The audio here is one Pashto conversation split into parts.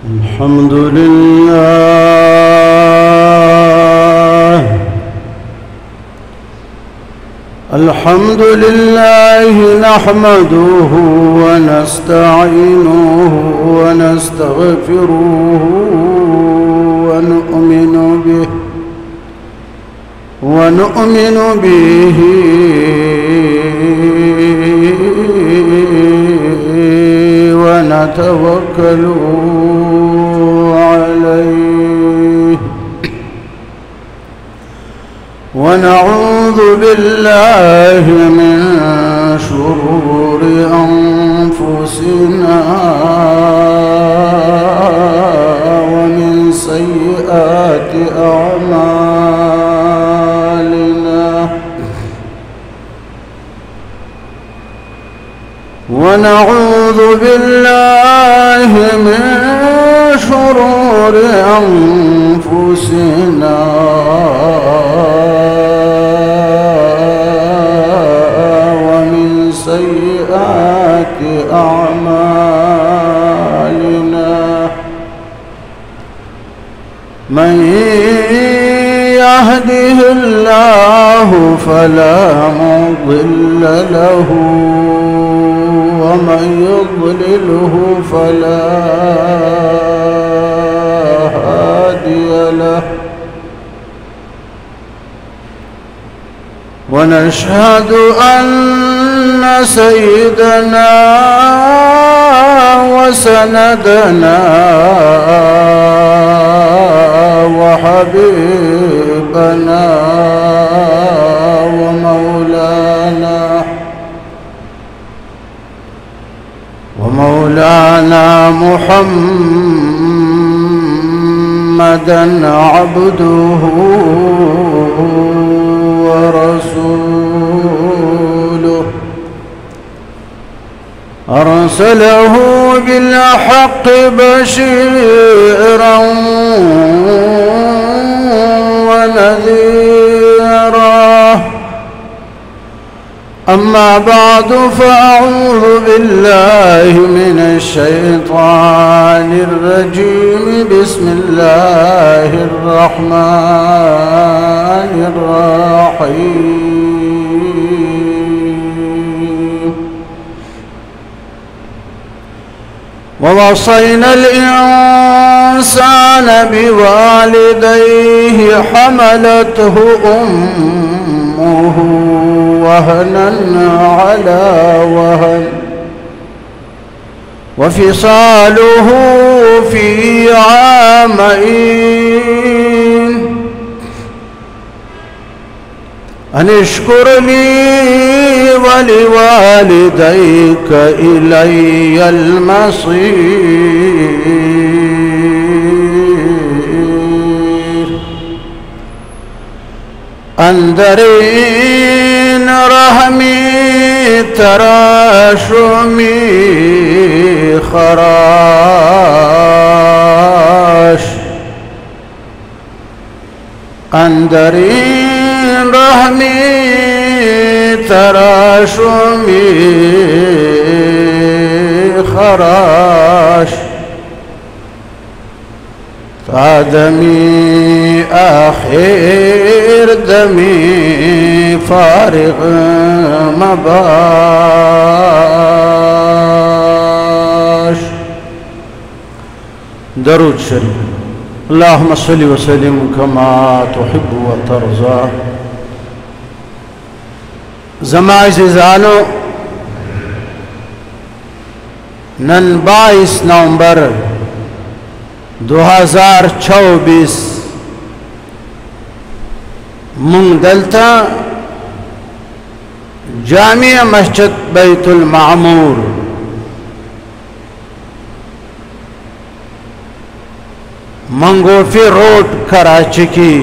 الحمد لله الحمد لله نحمده ونستعينه ونستغفره ونؤمن به ونتوكل عليه ونعوذ بالله من شرور أنفسنا ومن سيئات أعمالنا ونعوذ بالله من شرور أنفسنا ومن سيئات أعمالنا من يهده الله فلا مضل له ومن يضلله فلا هادي له ونشهد أن سيدنا وسندنا وحبيبنا ومولانا محمدا عبده ورسوله أرسله بالحق بشيرا ونذيرا أما بعد فأعوذ بالله من الشيطان الرجيم بسم الله الرحمن الرحيم ووصينا الإنسان بوالديه حملته أمه وهنا على وهن وفصاله في عامين أن اشكر لي ولوالديك إلي المصير أنذرين رحمي تراشمي خراش أنذرين رحمي تراشمي خراش فدمي آخر دمي فارغ مباش درود شريف اللهم صل وسلم كما تحب وترضى زما عزیزانو نن 22 نومبر 2024 مونږ دلته جامع مسجد بیت المعمور منگوفی روڈ کراچی کی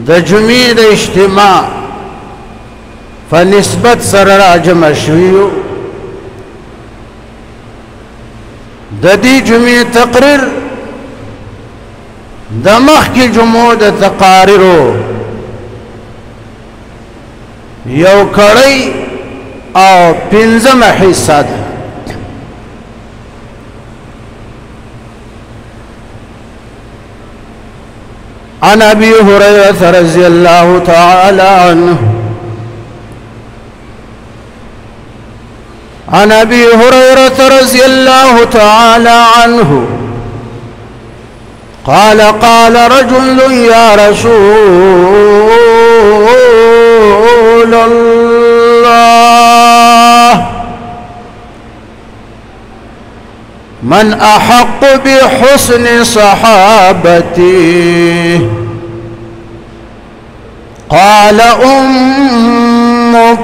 د جمعې د اجتماع فنسبت سره راجمع شویو د دې جمعې تقریر د مخکې جمعو د تقاریرو یو کړی او پنځمه حصہ ده عن أبي هريرة رضي الله تعالى عنه عن أبي هريرة رضي الله تعالى عنه قال قال رجل يا رسول الله من أحق بحسن صحابتي؟ قال أمك.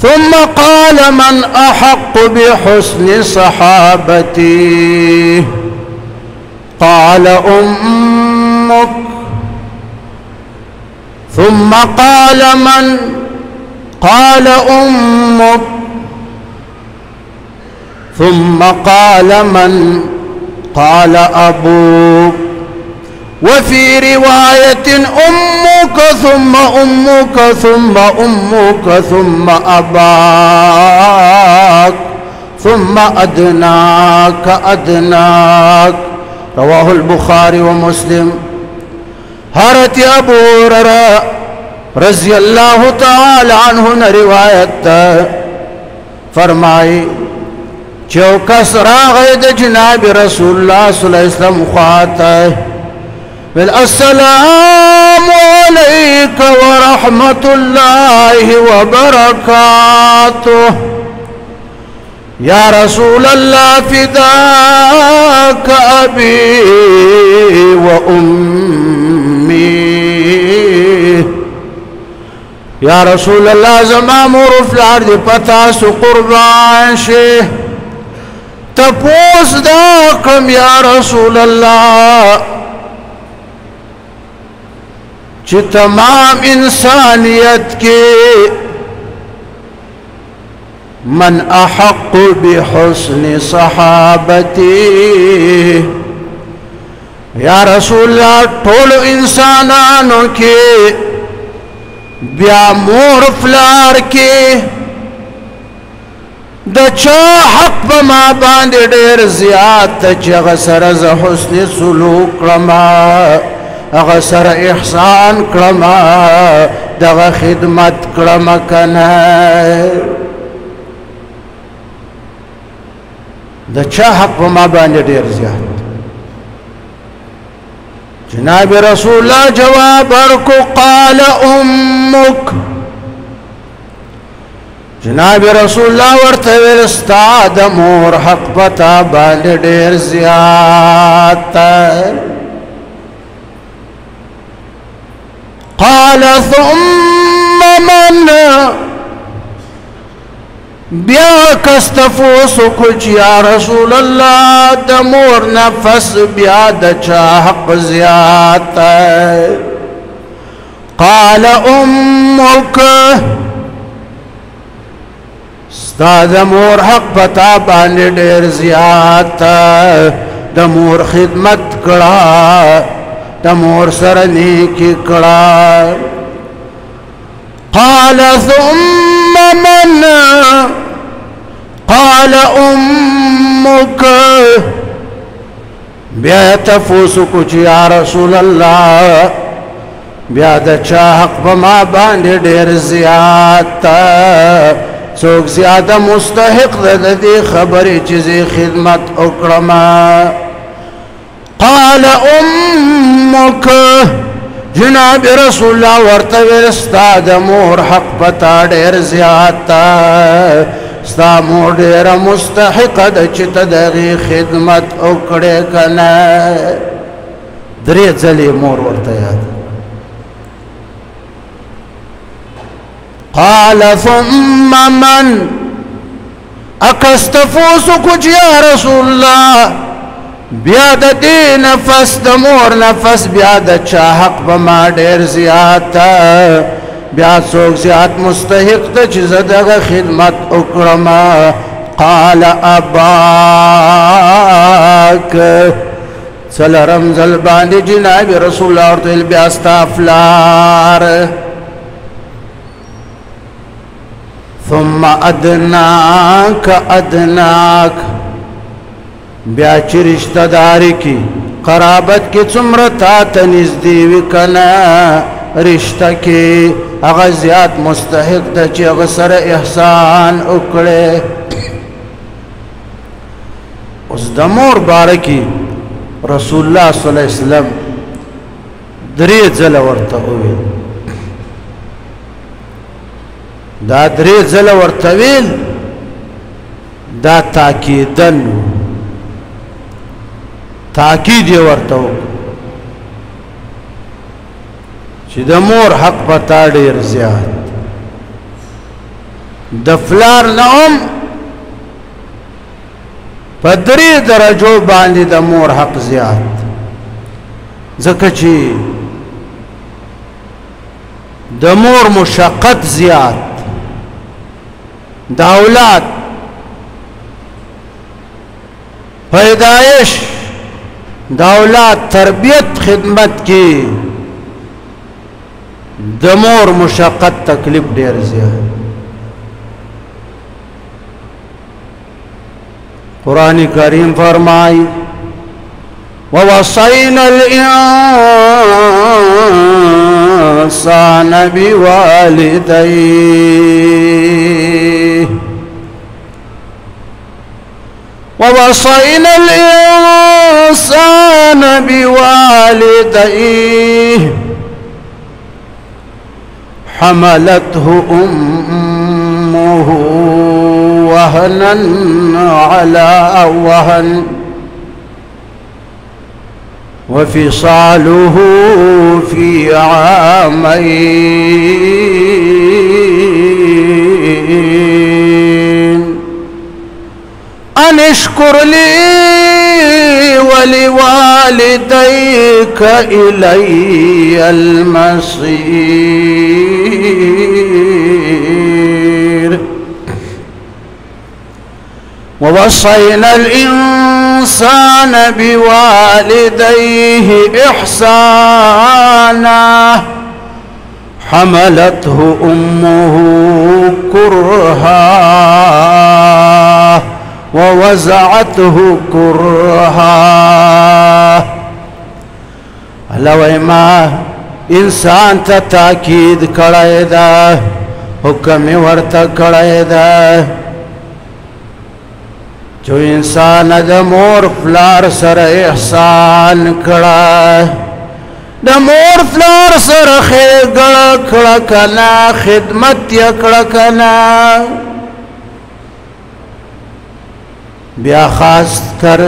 ثم قال من أحق بحسن صحابتي؟ قال أمك. ثم قال من؟ قال أمك. ثم قال من؟ قال أبوك. وفي رواية أمك ثم أمك ثم أمك ثم أباك ثم أدناك أدناك. رواه البخاري ومسلم. حضرت ابو هريرہ رضی اللہ تعالی عنہ نے روایت فرمائی چوکس راغد جناب رسول اللہ صلی اللہ علیہ وسلم خواتا السلام علیک ورحمت اللہ وبرکاتہ یا رسول اللہ فداک ابی و امی یا رسول اللہ زمام عرف الارض پتاس قربان شے تپوس داکم یا رسول اللہ چی تمام انسانیت کے من احق بحسن صحابتی یا رسول اللہ ٹھول انسانانوں کے بیا مور فلار کے دا چا حق بما باندے دیر زیاد چا غسر از حسن سلوک کرما غسر احسان کرما دا خدمت کرما کنا دا چا حق بما باندے دیر زیاد جناب رسول اللہ جواب ارکو قال امک جناب رسول اللہ ورطویل استاد مور حق پتا باندے دیر زیاد قال ثم من بیا کستفوس کچھ یا رسول اللہ دمور نفس بیا دچا حق زیاد قال امک ستا دمور حق پتا باندے دیر زیاد دمور خدمت کرا دمور سرنیکی کرا قال ثم من قال امك بیا تفوس کچھ یا رسول اللہ بیا دچا حق بما باندے دیر زیاد سوک زیادہ مستحق دی خبری چیزی خدمت اکرما قال امك جناب رسول اللہ ورطویل استاد مور حق پتا دیر زیاد ستا مور دیر مستحق دچت دغی خدمت اکڑے کنا دریت زلی مور ورطیاد قال ثم من اکستفوس کچھ یا رسول اللہ بیاد دی نفس دمور نفس بیاد چا حق بما دیر زیاد بیاد سوک زیاد مستحق دا چیز دغ خدمت اکرما قال اباک صلی رمزل باندی جناب رسول اللہ ورطویل بیاستا افلار ثم ادناک ادناک بیا چی رشتہ داری کی قرابت کی څومره تا ته نږدې وي که نه رشته کې هغه زیات مستحق ده چې هغه سره احسان وکړې. اوس د مور باره کې رسول الله صلی الله علیه وسلم 3 ځله ورته وویل. دا 3 ځله ورته ویل دا تاکیدن تاکید یې ورته وکړ چې د مور حق پتا ډېر زیات د فلار نه هم په 3 درجو باندې د مور حق زیات ځکه چې د مور مشقت زیات د اولاد پیدایش د اولاد تربیت خدمت کې د مور مشقت تکلیف ډېر زیات. قرآن کریم فرمائی ووصينا الإنسان بوالديه ووصينا الإنسان بوالديه حملته أمه وهنا على وهن وفصاله في عامين أن اشكر لي ولوالديك إلي المصير ووصينا الإنسان بوالديه إحسانا حملته أمه كرها ووزعته كرها. الله ما انسان ته تاکید کړی دا حکم ورته کړی دا جو انسان د مور فلار سره احسان کړه د مور فلار سره ښېګړه کړه که نه خدمت یې کړه که نه بیا خاص کر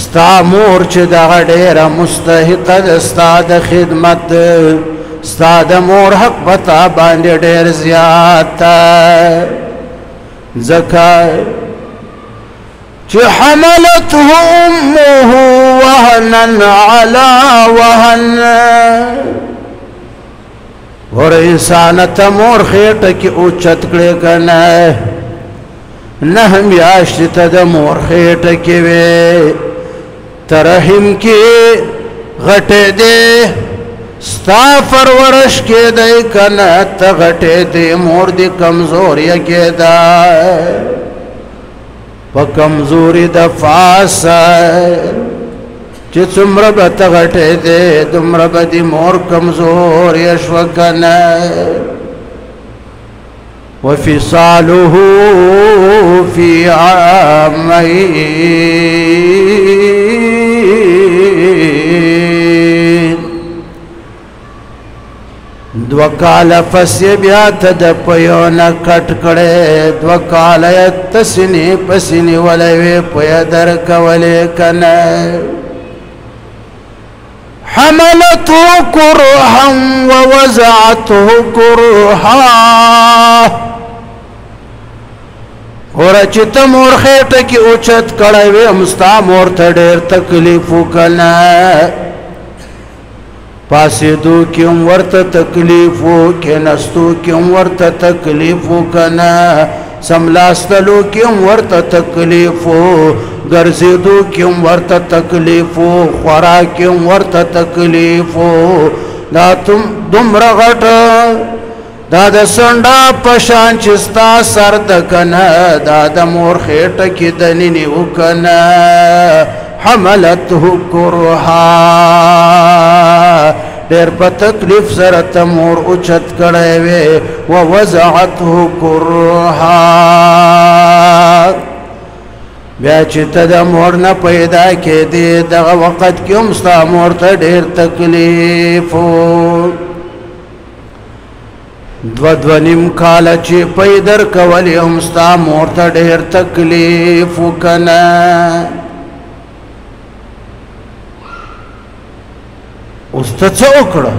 ستا مور چې دغه ډېره مستحقه ده ستا د خدمت ستا د مور حق په تا باندې ډېر زیات ده ځکه چې حملته امه وهنا على وهن ور انسان ته مور خېټه کې اوچت کړې که نه 9 میاشتې ته د مور خېټه کې وې ته رحم کې غټېدې ستا پرورش کېدی که نه ته غټېدې مور دې کمزوریه کېده په کمزوري د فاسه چې څومره به ته غټېدې دومره به دې مور کمزوریه شوه که نه وفصاله في عامين 2 کاله پسې بیا ته د پیو نه کټ کړې 2 کاله یې ته سینې په سینې ولی وې پویه درکولې که نه حملته كرها ووزعته كرها ګوره چې ته مور خېټه کې اوچت کړی وې هم ستا مور ته ډېر تکلیف وکړه پاسېدو کې هم ورته تکلیف و کېناستو کې هم ورته تکلیف وکړه سملاستلو کې هم ورته تکلیف و ګرځېدو کې هم ورته تکلیف و خوراک کې هم ورته تکلیف و دا دومره غټه دا د سنډا په شان چې ستا سر ده که نه دا د مور خېټه کې دننې و که نه حملته کرها ډېر په تکلیف سره ته مور اوچت کړی وې ووضعته کرها بیا چې ته د مور نه پیدا کېدې دغه وخت کې هم ستا مور ته ډېر تکلیف دوه نیم کاله چې پی درکولې هم ستا مور ته ډېر تکلیف وکنه اوس ته څه وکړه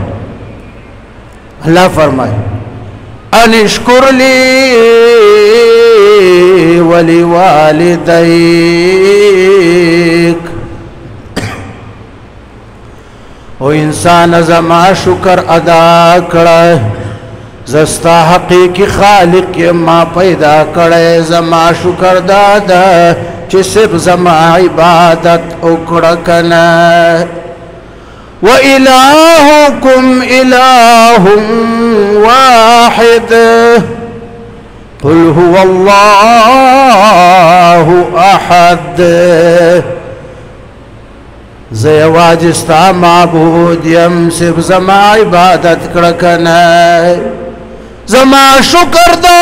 الله فرمایي ان اشکر لی ولوالدیک او انسان زما شکر ادا کړه زستا حقیقی خالق ما پیدا کړه زما شکر دادا چې صرف زما عبادت وکړه کنه وإلهكم إله واحد قل هو الله أحد زي واجستا معبود یم صرف زما عبادت کړکنه زما شکر دا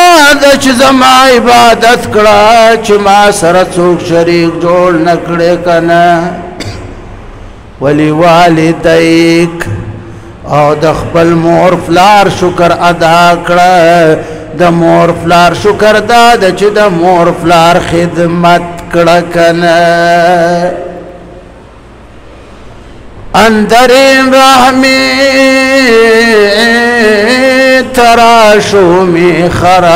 چې زما عبادت کړه چې ما سره څوک شریک جوړ نکړي کنه ولوالدیک او د خپل مور فلار شکر ادا کړه د مور فلار شکر دا چې د مور فلار خدمت کړه کنه اندرین رحمی تراشومی خراش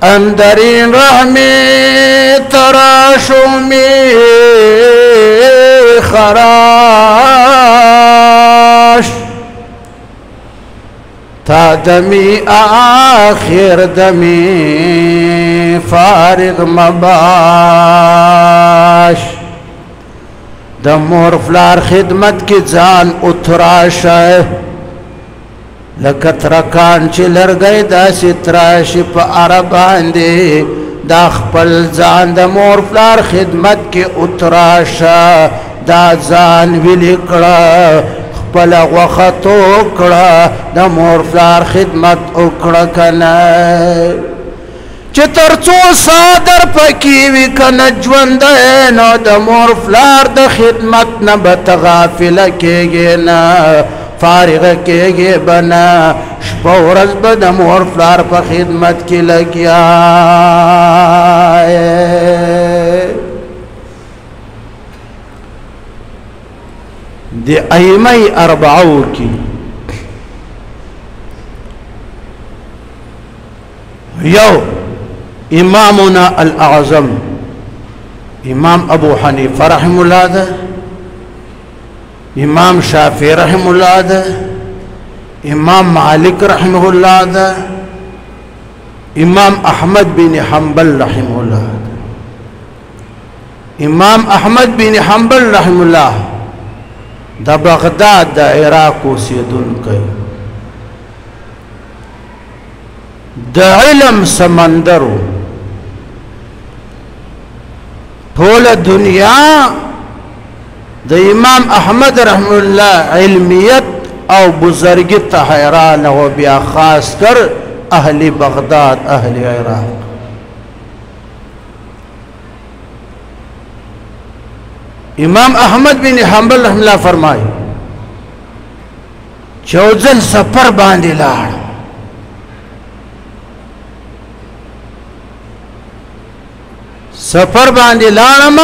اندرین رحمی تراشومی خراش تا دمی آخر دمی فارغ مباش د مور فلار خدمت کی ځان اتراشه لکه ترکان چې لرګی داسې تراشي په اره باندې دا خپل ځان د مور فلار خدمت کې اتراشه دا ځان ویلې کړه خپله غوښه تو کړه د مور فلار خدمت وکړه کنه چې تر څو صادر پکې وي کنه ژوندی نو د مور فلار د خدمت نه به ته غافله کېږې نه فارغ کېږې به نه شپه ورځ به د مور فلار په خدمت کې لګیا د ائمه اربعو کې یو امامنا الاعظم امام ابو حنیفه رحم الله ده امام شافعی رحم الله ده امام مالک رحمه الله ده امام احمد بن حنبل رحمه الله ده امام احمد بن حنبل رحم الله د بغداد د عراق اوسیدونکی د علم سمندرو ټول دنیا د امام احمد رحم الله علمیت او بزرگی ته حیران او بیا خاص کر اهل بغداد اهل عراق امام احمد بن حنبل رحم الله فرمای چوزل سفر باندې لاړ سفر باندې لاړم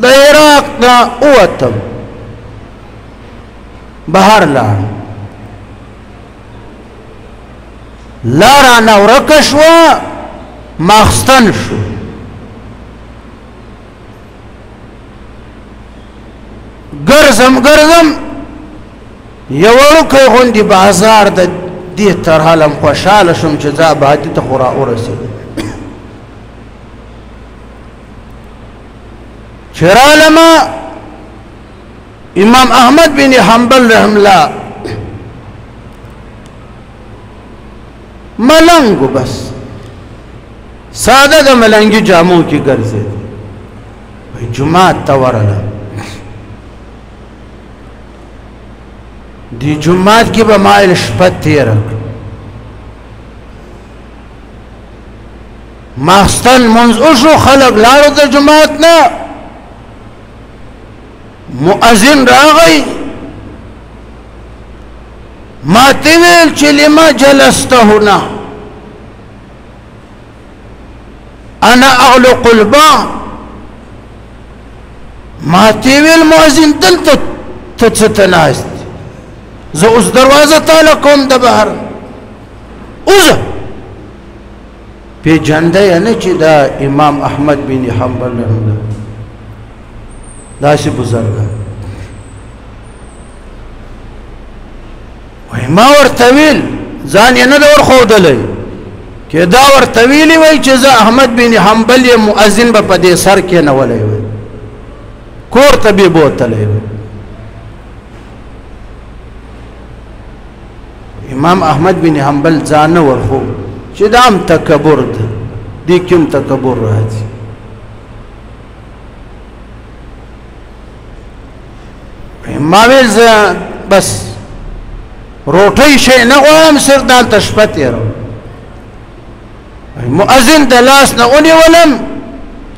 د عراق نه اوتم بهر لاړ لارا نورک شو ماخستن شو ګرځم یو وړوکی غوندې بازار د دې تر حالم خوشحاله شوم چې زه ابادي ته خو را ورسېدم چې رالمه امام احمد بن حنبل رحم الله ملنګ بس ساده د ملنګي جامو کې ګرځي جمعه ته ورله دی جمعه کې به مایل شپه تیره ماستن منځ وشو خلک لاړو د جماعت نه مؤذن راغی ما ته ویل چې لما جلست هنا انا اغلق الباب ما ته ویل مؤذن دلته ته څه ناست زه اوس دروازه تاله کوم د بهر اوزه پیجنده یې نه چې دا امام احمد بن حنبل داسې بزرګ وای ما ورته ویل ځان یې نه دی ورښودلی چې دا ورته ویلي وای چې زه احمد بن حنبل یم مؤذن به په دې سر کېنولی وای کور ته بې بوتلی وای امام احمد بن حنبل ځان نه ورښو چې دا هم تکبر ده دې کې هم تکبر راځي ما ویل زه بس روټۍ شی نه غواړم صرف دلته شپه تېروم مؤذن د لاس نه ونیولم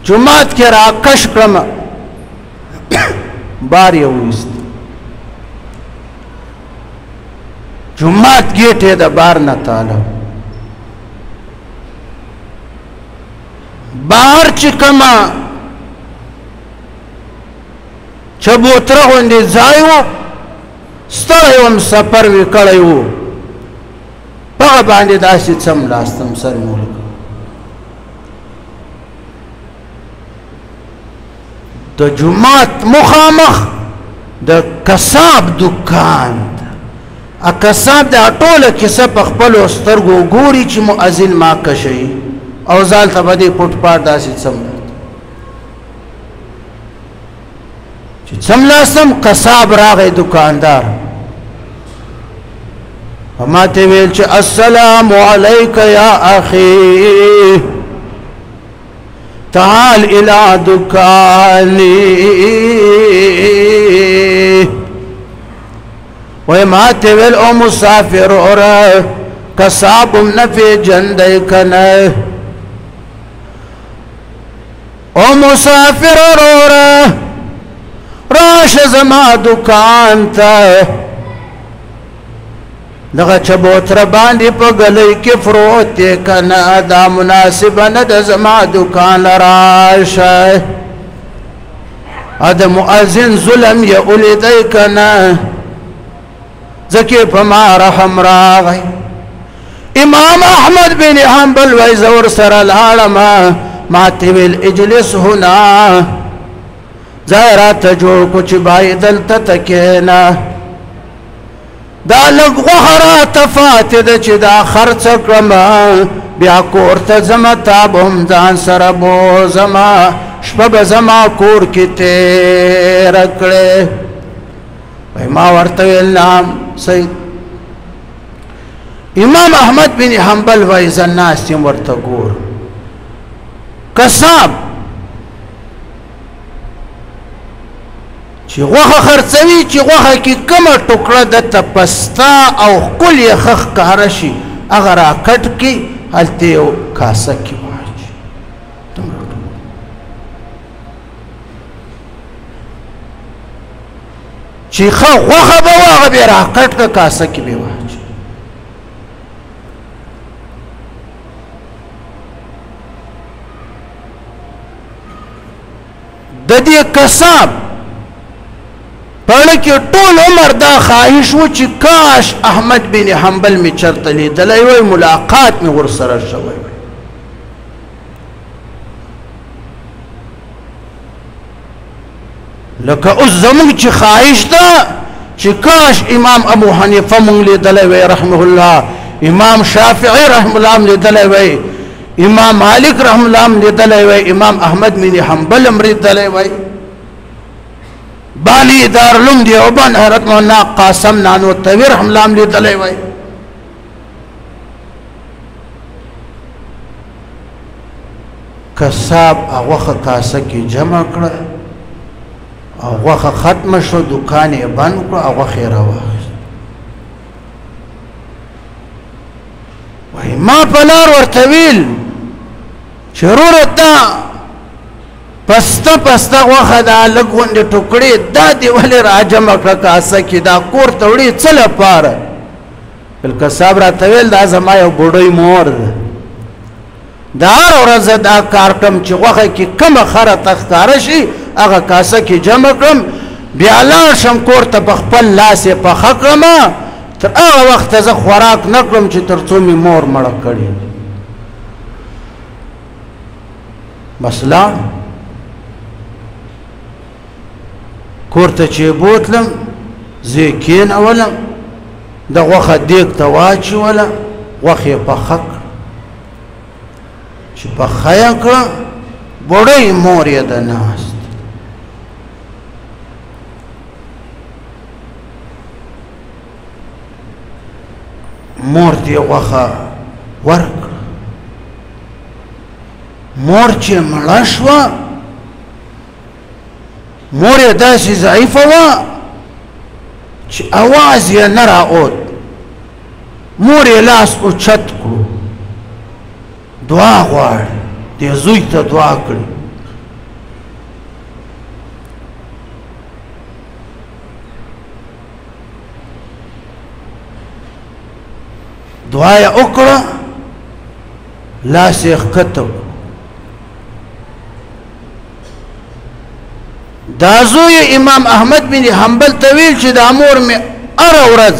جومات کې راکش کړم بار یې وویست جومات ګیټ یې د بار نه تاله بهر چې کومه چبوتره غوندې ځای و ستړی وم سفر مې کړی و په هغه باندې داسې څملاستم سر مې ولګاوه د جومات مخامخ د کساب دکان کساب د ټوله کیسه په خپلو سترګو ګوري چې مؤذن ما کشي او ځان ته به دې پټ پاټ داسې څملاست چې څملاستم کساب راغی دکاندار ما ته ویل چې السلام علیک یا اخي تعال الى دکانی وی ما ته ویل او مسافر اور کسابم نفی جندی کنه او مسافر اور راش زما دکان تا دغه چبوتره باندې په ګلۍ کې فروت دی کنه دا مناسبه نه ده زما دکان راشه د مؤذن ظلم یې ولیدی کنه ځکه په ما رحم راغی امام احمد بن حنبل وای زه ورسره لاړم ما ته ویل اجلس هنا ځای راته جوړ کړو چې باید دلته ته کښېنه دا لږ غوښه راته پاتې ده چې دا خرڅه کړم بیا کور ته ځمه تا به هم ځان سره بوځمه شپه به زما کور کې تېره کړې وای ما ورته ویل نام صحیح امام احمد بن حنبل وای زه ناست یم ورته ګور کساب چې غوښه خرڅوي چې غوښه کې کومه ټوکړه دته پسته او ښکل یې ښه ښکاره شي هغه راکټ کړي هلته یو کاسه کې واچي چې ښه غوښه به وه هغه بیا راکټ کړه کاسه کې به واچي د دې کساب پړه کې ټول عمر دا خواهش و چې کاش احمد بن حنبل می چرته لیدلی وای ملاقات می ورسره شوی وای لکه اوس زموږ چې خواهش ده چې کاش امام ابو حنیفه مونږ لیدلی وای رحمه الله امام شافعي رحمه الله لیدلی وای امام مالک رحمه الله لیدلی وای امام احمد بن حنبل هم لیدلی وای بالی دارالعلوم دیوبند حضرت مولانا قاسم نانوتوی رحمه الله لیدلی وای قصاب غوښه کاسه کې جمع کړه او غوښه ختمه شو دکان یې بند کړو او غوښه یې راواخیست وایي ما په لار ورته ویل چې وروره دا پسته پسته غوښه دا لږ غوندې ټوکړې دا دې ولې راجمع کړه کاسه کې دا کور ته وړې څه لپاره بل قصاب راته ویل دا زما یو بوډۍ مور ده دا هر ورځ دا کار کوم چې غوښه کې کومه خره ته ښکاره شي هغه کاسه کې جمع کړم بیا لاړ شم کور ته په خپل لاس یې پخه کړمه تر هغه وخته زه خوراک نه کړم چې تر څو مې مور مړه کړې بس لاړ کور ته چې بوتلم زه یې کېنولم د غوښه دیګ ته واچوله غوښه یې پخه کړه چې پخه یې کړه بوډۍ مور یې ده ناست مور ته یې غوښه ورکړه مور چې مړه شوه مور یې داسې ضعیفه وه چې اواز یې نه راوت مور یې لاس اوچت کړو دعا غواړي دې زوی ته دعا کړي دعا یې وکړه لاس یې ښکته دا زوی امام احمد بن حنبل ته ویل چې دا مور مې هره ورځ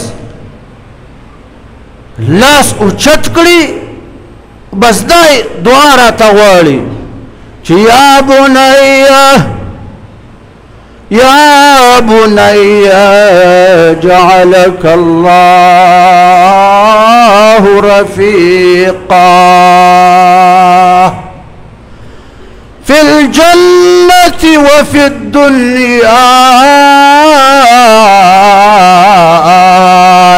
لاس اوچت کړي بس دا دعا راته غواړي چې یا بني جعلك الله رفيقا في الجنة وفي الدنيا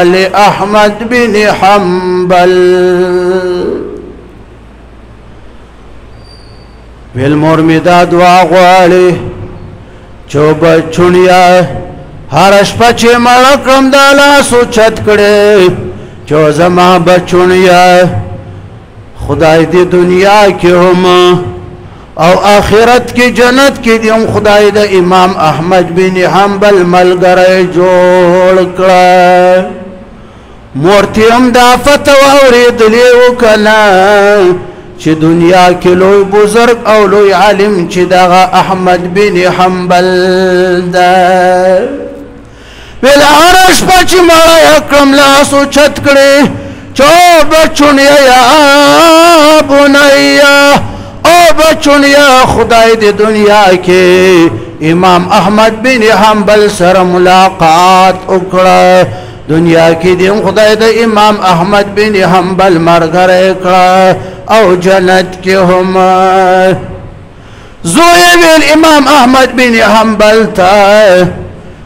لأحمد بن حنبل بالمور می دا دعا غواړي چې بچونیا هر شپه چې مړه کړم دا لاس اوچت کړي چې زما بچونیا خدای دې دنیا کې هم او آخرت کې جنت کې دې هم خدای د امام احمد بن حنبل ملګری جوړ کړه مور ته هم دا فتوا اورېدلې وکړه چې دنیا کې لوی بزرگ او لوی عالم چې دغه احمد بن حنبل ده ویل هر شپه چې مړه یې کړم لاس اوچت کړې چې بچونیا یا بنیا او بچونیا خدای دې دنیا کې امام احمد بن حنبل سره ملاقات وکړه دنیا کې دې خدای د امام احمد بن حنبل مرګره کړه او جنت کې هم زوی ویل امام احمد بن حنبل ته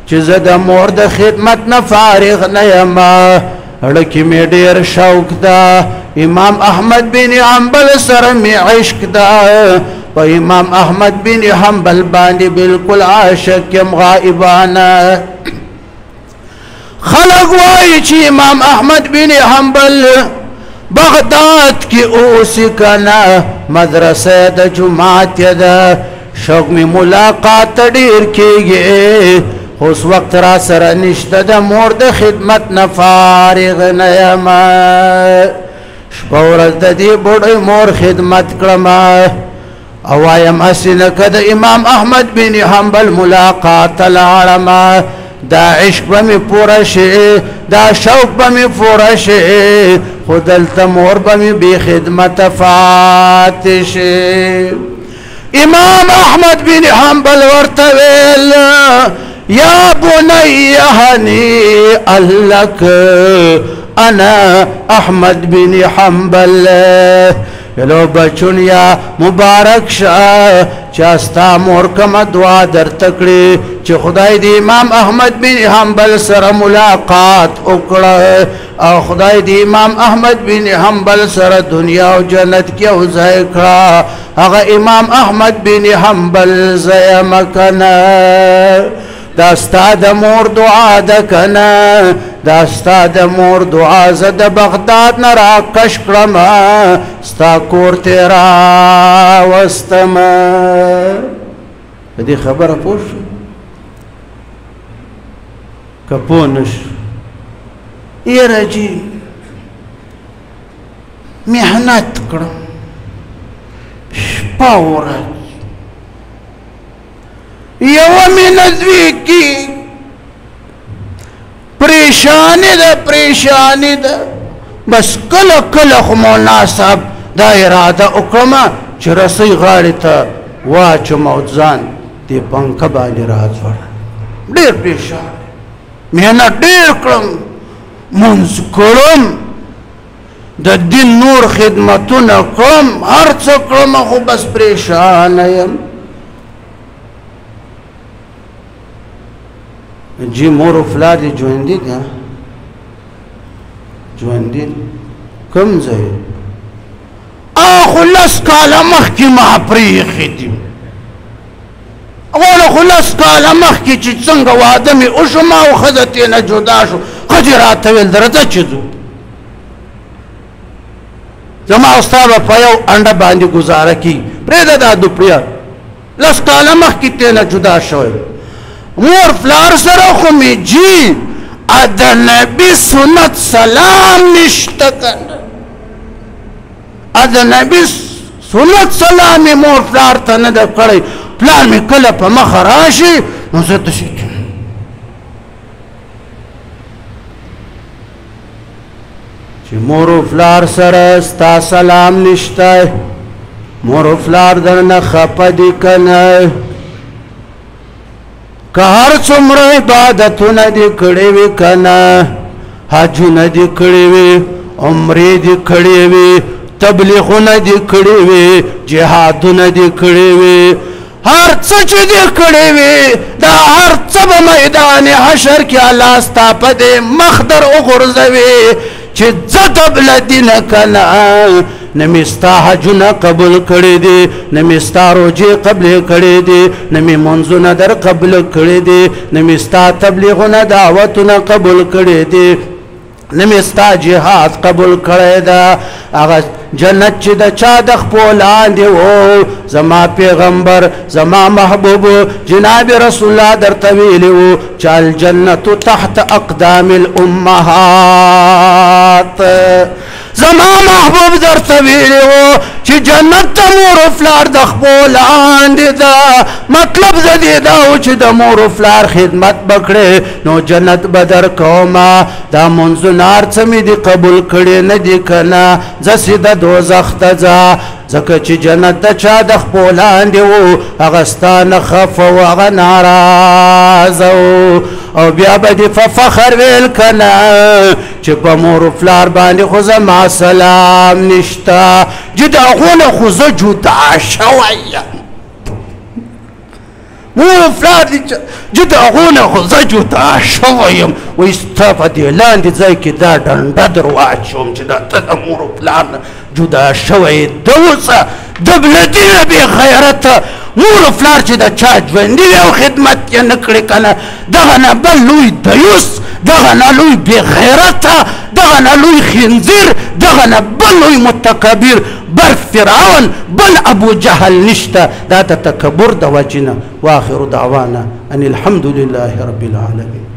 چې زه د مور د خدمت نه فارغ نه یم اړه کې مې ډېر شوق ده امام احمد بن حنبل سره مې عشق ده په امام احمد بن حنبل باندې بالکل عاشق یم غائبانه خلق وایي چې امام احمد بن حنبل بغداد کی اوسی کنا مدرسه د جماعت ده شوق می ملاقات ډیر کیږي اوس وخت را سره نشته د مور د خدمت نه فارغ نه یم شپه ورځ د دې بوډۍ مور خدمت کړم او وایم هسې لکه د امام احمد بن حنبل ملاقات ته لاړم دا عشق به مې پوره شي دا شوق به مې پوره شي خو دلته مور به مې بې خدمته پاتې شي امام احمد بن حنبل ورته ویل یا بني هنيئا لك انا احمد بن حنبل لو بچونیا مبارک شاه چاستا مور کما دعا در تکړي چې خدای دې امام احمد بن حنبل سره ملاقات وکړه او خدای دې امام احمد بن حنبل سره دنیا او جنت کې اوځای کړه هغه امام احمد بن حنبل زیا مکنه دا ستا د مور دعا ده کنه دا ستا د مور دعا زه د بغداد نه راکش کړمه ستا کور ته راوستمه په دې خبره پوه شو که پوه نه شو یاره جي محنت کړم شپه ورځ یوه مې نزوی کی پریشانی ده بس کله کله خو مولانا صاحب دا اراده وکړمه چې رسۍ غاړې ته واچم او ځان دې پنکه باندې راځوړم ډېر پریشان محنت ډېر کړم مونځ کړم د دین نور خدمتونه کړم هر څه کړم خو بس پریشانه یم جی مور و فلار دی ژوندي دي ژوندي کوم ځای خو لس کاله مخکې ما پرېښي دي غواړه خو لس کاله مخکې چې څنګه واده مې وشو ما او ښځه ترېنه جدا شو ښځې راته ویل درځه چې ځو زما او ستا به په یو انډه باندې ګزاره کېږي پرېږده دا دوپړیان لس کاله مخکې ترېنه جدا شوی مور فلار سره خو مې جي د نبي سنت سلام نشته کنه د نبي سنت سلام مې مور فلار ته نه ده کړی پلار مې کله په مخه راشي نو زه داسې چې مور و فلار سره ستا سلام نشته مور و فلار درنه خفه دي کنه که هر څومره عبادتونه دې کړې وي کنه حجونه دې کړې وي عمرې دې کړې وي تبلیغونه دې کړې وي جهادونه دې کړې وي هر څه چې دې کړې وي دا هر څه به میدان حشر کې الله ستا په دې مخ در وغورځوي چې ځه دبله دینه کنه نه مې ستا حجونه قبول کړي دي نه مې ستا روجې قبلې کړي دي نه مې منځونه در قبول کړي دي نه مې ستا تبلیغونه دعوتونه قبول کړي دي نه مې ستا جهاد قبول کړی ده هغه جنت چې د چا د خپو لاندې و زما پیغمبر زما محبوب جناب رسول الله درته ویلي و چې الجنت تحت اقدام الامهات زما محبوب درته ویلي و چې جنت ته مور و فلار د خپو لاندې ده مطلب د دې دا و چې د مور و فلار خدمت به کړې نو جنت به درکومه دا منځونه هر څه مې دې قبول کړي نه دي که نه ځه سیده دوزخ ته ځه ځکه چې جنت د چا د خپو لاندې و هغه ستا نه خفه و هغه ناراضه و او بیا به دې په فخر ویل که نه چې په مور و فلار باندې خو زما سلام نشته چې د هغونه خو زه جدا شوی یم مور و فلار دي چې د هغونه خو زه جدا شوی یم وایي ستا په دې لاندې ځای کې دا ډنډه در واچوم چې دا ته د مور و فلار نه جدا شوی د اوسه د بلدینه بې غیرته مور و فلار چې د چا ژوندي وي او خدمت یې نه کړې که نه دغه نه بل لوی دیوس دغه نه لوی بې غیرته دغه نه لوی خنزیر دغه نه بل لوی متکبر بر فرعون بل ابو جهل نشته دا د تکبر د وجې نه واخر دعوانا ان الحمد لله رب العالمین